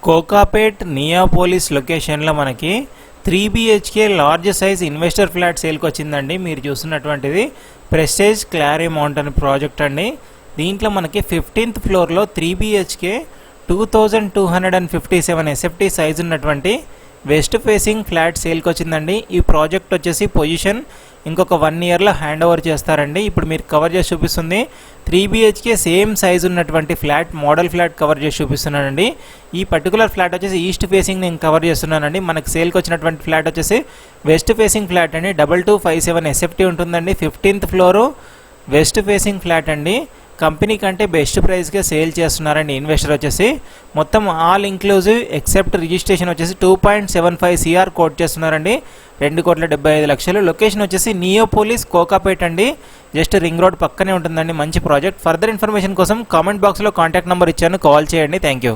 కోకాపేట్ నియాపోలిస్ లొకేషన్లో మనకి 3 BHK large size investor flat సేల్కి వచ్చిందండి. మీరు చూస్తున్నటువంటిది ప్రెస్టేజ్ క్లారీ మౌంటైన్ ప్రాజెక్ట్ అండి. దీంట్లో మనకి 15th ఫ్లోర్లో 3 BHK 2257 SFT సైజ్ ఉన్నటువంటి వెస్ట్ ఫేసింగ్ ఫ్లాట్ సేల్కి వచ్చిందండి. ఈ ప్రాజెక్ట్ వచ్చేసి పొజిషన్ ఇంకొక 1 ఇయర్లో హ్యాండ్ ఓవర్ చేస్తారండి. ఇప్పుడు మీరు కవర్ చేసి చూపిస్తుంది 3 BHK సేమ్ సైజ్ ఉన్నటువంటి ఫ్లాట్, మోడల్ ఫ్లాట్ కవర్ చేసి చూపిస్తున్నానండి. ఈ పర్టికులర్ ఫ్లాట్ వచ్చేసి ఈస్ట్ ఫేసింగ్ నేను కవర్ చేస్తున్నానండి. మనకు సేల్కి వచ్చినటువంటి ఫ్లాట్ వచ్చేసి వెస్ట్ ఫేసింగ్ ఫ్లాట్ అండి. 2257 SFT ఉంటుందండి. 15th floor west facing flat అండి. కంపెనీ కంటే బెస్ట్ ప్రైస్కే సేల్ చేస్తున్నారండి. ఇన్వెస్టర్ వచ్చేసి మొత్తం ఆల్ ఇంక్లూజివ్ ఎక్సెప్ట్ రిజిస్ట్రేషన్ వచ్చేసి 2.75 CR కోట్ చేస్తున్నారండి. 2,75,00,000. లొకేషన్ వచ్చేసి నియోపోలిస్ కోకాపేట్ అండి. జస్ట్ రింగ్ రోడ్ పక్కనే ఉంటుందండి. మంచి ప్రాజెక్ట్. ఫర్దర్ ఇన్ఫర్మేషన్ కోసం కామెంట్ బాక్స్లో కాంటాక్ట్ నెంబర్ ఇచ్చాను, కాల్ చేయండి. Thank you.